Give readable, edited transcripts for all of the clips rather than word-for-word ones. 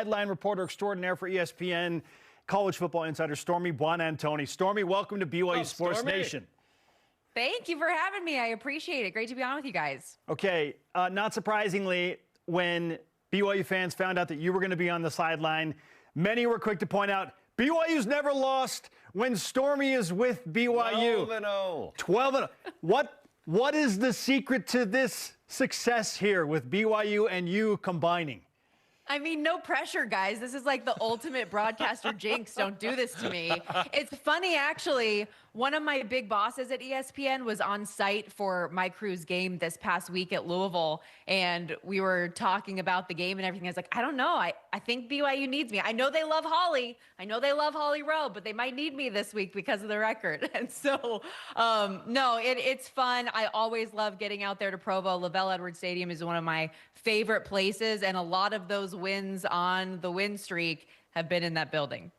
sideline reporter extraordinaire for ESPN, college football insider Stormy Buonantony. Stormy, welcome to BYU Sports Nation. Thank you for having me. I appreciate it. Great to be on with you guys. Okay, not surprisingly, when BYU fans found out that you were going to be on the sideline, many were quick to point out, BYU's never lost when Stormy is with BYU. 12-0. 12-0. What is the secret to this success here with BYU and you combining? I mean, no pressure, guys. This is like the ultimate broadcaster jinx. Don't do this to me. It's funny, actually. One of my big bosses at ESPN was on site for my crew's game this past week at Louisville, and we were talking about the game and everything. I was like, I don't know. I think BYU needs me. I know they love Holly. I know they love Holly Rowe, but they might need me this week because of the record. And so, no, it's fun. I always love getting out there to Provo. Lavelle Edwards Stadium is one of my favorite places, and a lot of those wins on the win streak have been in that building.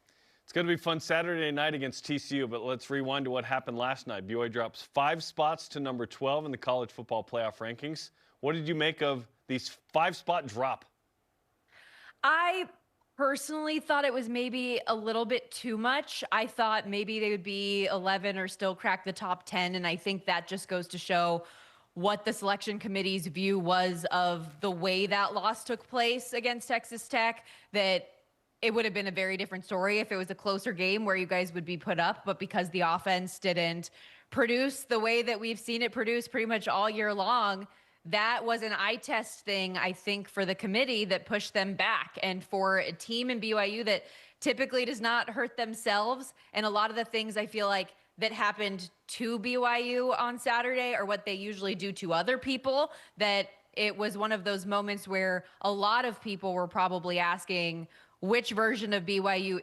It's going to be fun Saturday night against TCU, but let's rewind to what happened last night. BYU drops 5 spots to number 12 in the college football playoff rankings. What did you make of these 5-spot drop? I personally thought it was maybe a little bit too much. I thought maybe they would be 11 or still crack the top 10, and I think that just goes to show what the selection committee's view was of the way that loss took place against Texas Tech, that it would have been a very different story if it was a closer game where you guys would be put up. But because the offense didn't produce the way that we've seen it produce pretty much all year long, that was an eye test thing, I think, for the committee that pushed them back. And for a team in BYU that typically does not hurt themselves, and a lot of the things I feel like that happened to BYU on Saturday are what they usually do to other people, that it was one of those moments where a lot of people were probably asking which version of BYU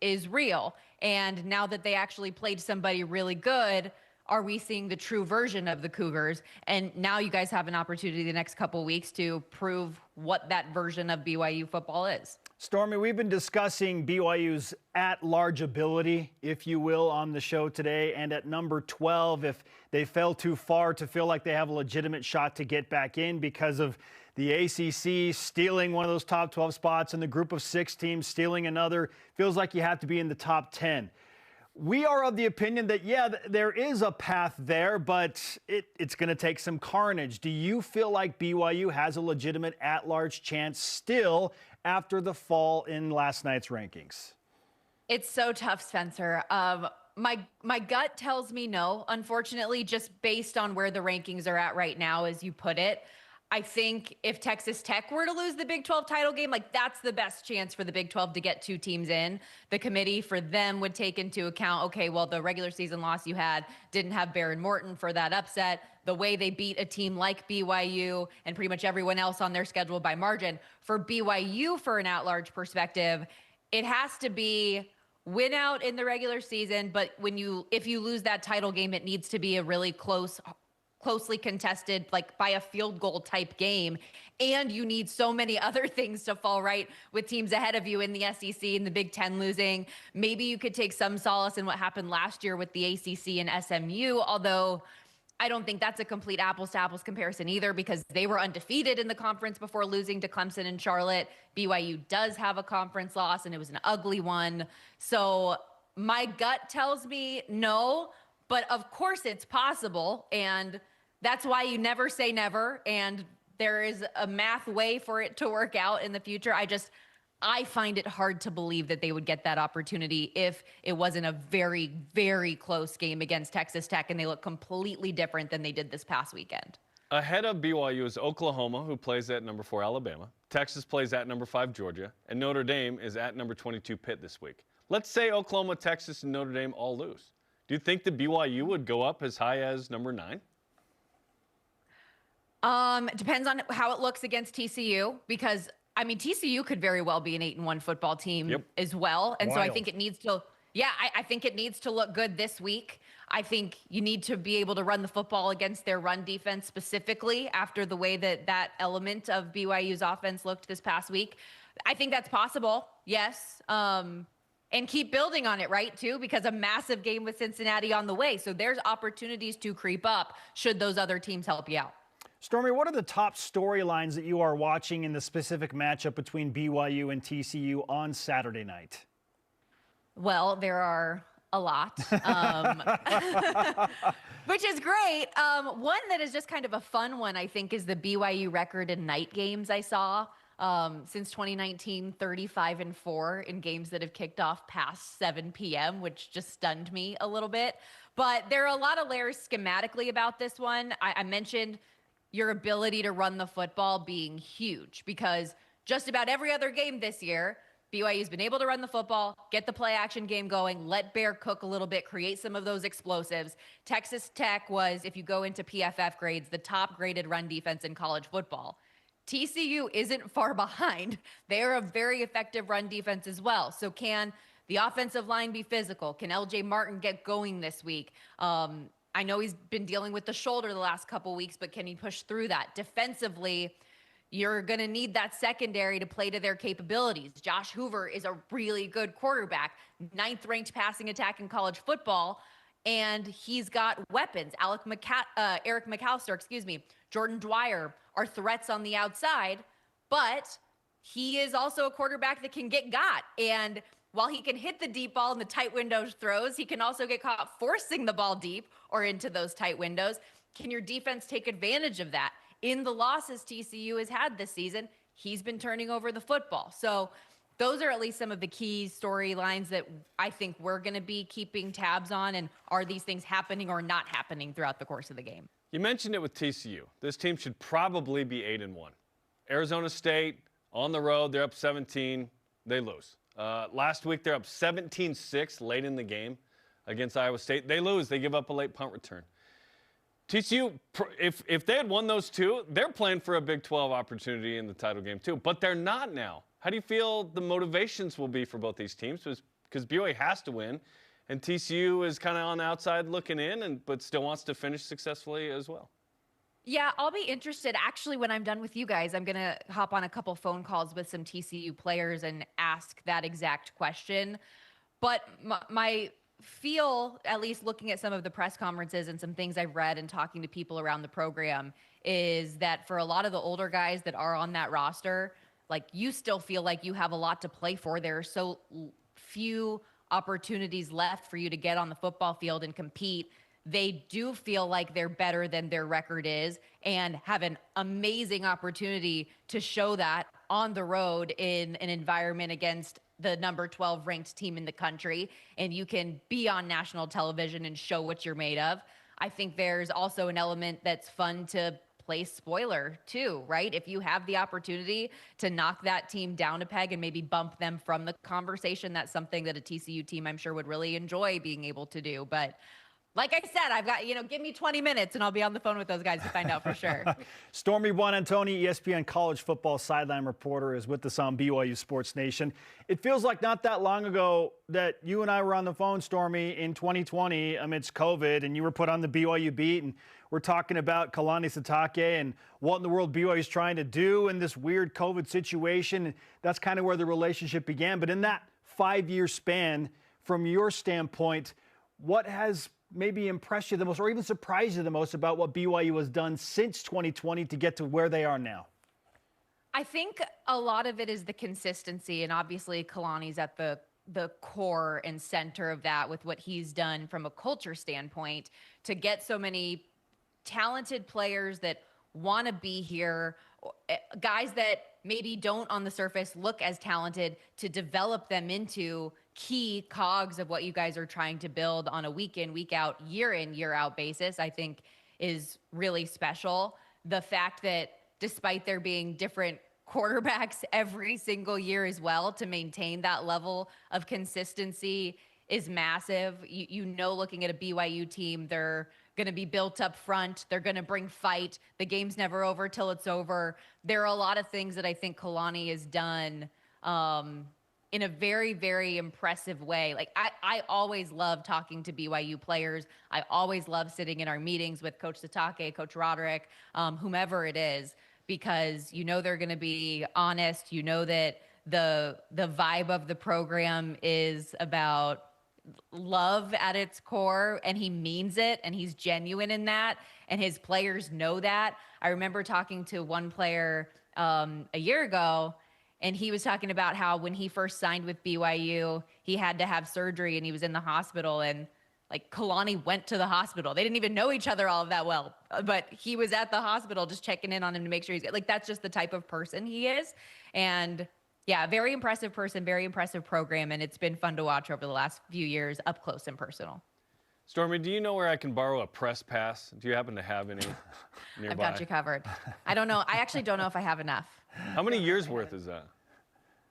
is real. And now that they actually played somebody really good, are we seeing the true version of the Cougars? And now you guys have an opportunity the next couple of weeks to prove what that version of BYU football is. Stormy, we've been discussing BYU's at-large ability, if you will, on the show today. And at number 12, if they fell too far to feel like they have a legitimate shot to get back in because of the ACC stealing one of those top 12 spots and the group of 6 teams stealing another, feels like you have to be in the top 10. We are of the opinion that, yeah, there is a path there, but it's going to take some carnage. Do you feel like BYU has a legitimate at-large chance still after the fall in last night's rankings? It's so tough, Spencer. My gut tells me no, unfortunately, just based on where the rankings are at right now, as you put it. I think if Texas Tech were to lose the Big 12 title game, like that's the best chance for the Big 12 to get 2 teams in. The committee for them would take into account, okay, well, the regular season loss you had didn't have Baron Morton for that upset. The way they beat a team like BYU and pretty much everyone else on their schedule by margin. For BYU, for an at-large perspective, it has to be win out in the regular season, but if you lose that title game, it needs to be a really closely contested, like by a field goal type game. And you need so many other things to fall right with teams ahead of you in the SEC and the Big Ten losing. Maybe you could take some solace in what happened last year with the ACC and SMU, although I don't think that's a complete apples to apples comparison either, because they were undefeated in the conference before losing to Clemson and Charlotte. BYU does have a conference loss, and it was an ugly one. So my gut tells me no, but of course it's possible. And that's why you never say never. And there is a math way for it to work out in the future. I find it hard to believe that they would get that opportunity if it wasn't a very, very close game against Texas Tech and they look completely different than they did this past weekend. Ahead of BYU is Oklahoma, who plays at number 4 Alabama. Texas plays at number 5 Georgia. And Notre Dame is at number 22 Pitt this week. Let's say Oklahoma, Texas, and Notre Dame all lose. Do you think that BYU would go up as high as number 9? Depends on how it looks against TCU, because I mean, TCU could very well be an 8-1 football team as well. And so I think it needs to, I think it needs to look good this week. I think you need to be able to run the football against their run defense specifically after the way that element of BYU's offense looked this past week. I think that's possible. Yes. And keep building on it, right, too, because a massive game with Cincinnati on the way. So there's opportunities to creep up should those other teams help you out. Stormy, what are the top storylines that you are watching in the specific matchup between BYU and TCU on Saturday night? Well, there are a lot, which is great. One that is just kind of a fun one, I think, is the BYU record in night games I saw. Since 2019, 35-4 in games that have kicked off past 7 p.m., which just stunned me a little bit. But there are a lot of layers schematically about this one. I mentioned your ability to run the football being huge, because just about every other game this year, BYU's been able to run the football, get the play action game going, let Bear cook a little bit, create some of those explosives. Texas Tech was, if you go into PFF grades, the top graded run defense in college football. TCU isn't far behind. They're a very effective run defense as well. So can the offensive line be physical? Can LJ Martin get going this week? I know he's been dealing with the shoulder the last couple weeks, but can he push through that? Defensively, you're going to need that secondary to play to their capabilities. Josh Hoover is a really good quarterback, 9th ranked passing attack in college football, and he's got weapons. Eric McAllister, Jordan Dwyer are threats on the outside, but he is also a quarterback that can get got. And while he can hit the deep ball in the tight windows throws, he can also get caught forcing the ball deep or into those tight windows. Can your defense take advantage of that? In the losses TCU has had this season, he's been turning over the football. So those are at least some of the key storylines that I think we're going to be keeping tabs on. And are these things happening or not happening throughout the course of the game? You mentioned it with TCU. This team should probably be 8-1. Arizona State, on the road, they're up 17. They lose. Last week, they're up 17-6 late in the game against Iowa State. They lose. They give up a late punt return. TCU, if they had won those two, they're playing for a Big 12 opportunity in the title game too, but they're not now. How do you feel the motivations will be for both these teams? Because BYU has to win, and TCU is kind of on the outside looking in, but still wants to finish successfully as well. Yeah, I'll be interested. Actually, when I'm done with you guys, I'm going to hop on a couple phone calls with some TCU players and ask that exact question. But my feel, at least looking at some of the press conferences and some things I've read and talking to people around the program, is that for a lot of the older guys that are on that roster, like, you still feel like you have a lot to play for. There are so few opportunities left for you to get on the football field and compete. They do feel like they're better than their record is and have an amazing opportunity to show that on the road in an environment against the number 12 ranked team in the country. And you can be on national television and show what you're made of. I think there's also an element that's fun to play spoiler too, right? If you have the opportunity to knock that team down a peg and maybe bump them from the conversation, that's something that a TCU team, I'm sure, would really enjoy being able to do. But like I said, I've got, give me 20 minutes and I'll be on the phone with those guys to find out for sure. Stormy Buonantony, ESPN college football sideline reporter, is with us on BYU Sports Nation. It feels like not that long ago that you and I were on the phone, Stormy, in 2020 amidst COVID, and you were put on the BYU beat, and we're talking about Kalani Sitake and what in the world BYU is trying to do in this weird COVID situation. That's kind of where the relationship began. But in that 5-year span, from your standpoint, what has maybe impressed you the most or even surprised you the most about what BYU has done since 2020 to get to where they are now? I think a lot of it is the consistency, and obviously Kalani's at the core and center of that with what he's done from a culture standpoint to get so many talented players that want to be here, guys that maybe don't on the surface look as talented, to develop them into key cogs of what you guys are trying to build on a week in, week out, year in, year out basis, I think is really special. The fact that despite there being different quarterbacks every single year as well, to maintain that level of consistency is massive. Looking at a BYU team, they're going to be built up front. They're going to bring fight. The game's never over till it's over. There are a lot of things that I think Kalani has done in a very, very impressive way. Like, I always love talking to BYU players. I always love sitting in our meetings with Coach Sitake, Coach Roderick, whomever it is, because they're going to be honest. That the vibe of the program is about love at its core, and he means it, and he's genuine in that, and his players know that. I remember talking to one player a year ago, and he was talking about how when he first signed with BYU, he had to have surgery and he was in the hospital, and like Kalani went to the hospital. They didn't even know each other all that well, but he was at the hospital just checking in on him to make sure he's good. Like, that's just the type of person he is. And yeah, very impressive person, very impressive program. And it's been fun to watch over the last few years up close and personal. Stormy, do you know where I can borrow a press pass? Do you happen to have any nearby? I've got you covered. I don't know. I actually don't know if I have enough. How many years worth is that?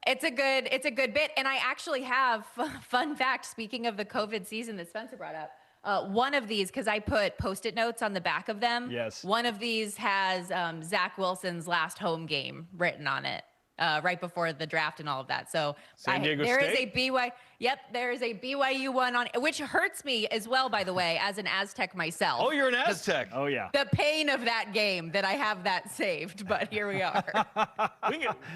It's a good bit. And I actually have, fun fact, speaking of the COVID season that Spencer brought up, one of these, because I put Post-it notes on the back of them. Yes. One of these has Zach Wilson's last home game written on it, right before the draft and all of that. So San Diego there is State? a BYU. Yep, there is a BYU one on, which hurts me as well, by the way, as an Aztec myself. Oh, you're an Aztec. Oh, yeah. The pain of that game that I have that saved, but here we are.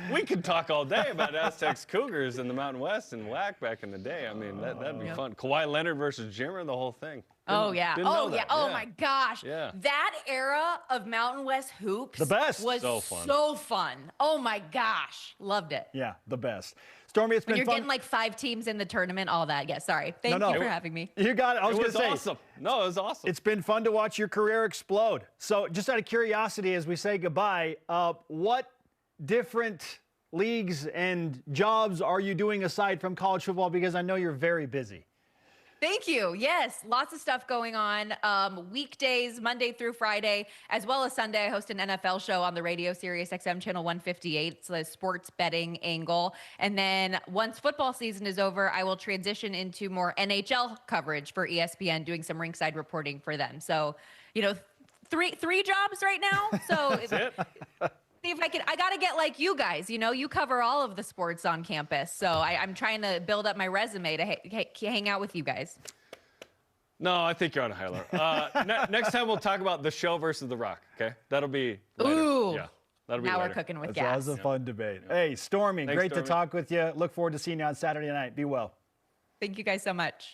We could talk all day about Aztecs Cougars in the Mountain West and WAC back in the day. I mean, that'd be fun. Kawhi Leonard versus Jimmer, the whole thing. Oh, yeah. Didn't know Oh, yeah. that. Oh, my gosh. Yeah. That era of Mountain West hoops The best. was So fun. so fun. Oh, my gosh. Loved it. Yeah, the best. Stormy, it's When been you're fun. getting like 5 teams in the tournament, all that. Yeah, sorry. Thank No. you for having me. You got it. I was It going was to say, awesome. No, it was awesome. it's been fun to watch your career explode. So just out of curiosity, as we say goodbye, what different leagues and jobs are you doing aside from college football? Because I know you're very busy. Thank you. Yes, lots of stuff going on. Weekdays, Monday through Friday, as well as Sunday, I host an NFL show on the radio Sirius XM channel 158. It's the sports betting angle. And then once football season is over, I will transition into more NHL coverage for ESPN, doing some ringside reporting for them. So, three jobs right now. So That's it. see if I got to get like you guys, you cover all of the sports on campus. So I'm trying to build up my resume to hang out with you guys. No, I think you're on a high level. Next time we'll talk about the show versus the Rock, okay? That'll be later. Ooh. Yeah, that'll be Now later. we're cooking with That was gas. a fun debate. Hey, Stormy, Thanks, great Stormy. to talk with you. Look forward to seeing you on Saturday night. Be well. Thank you guys so much.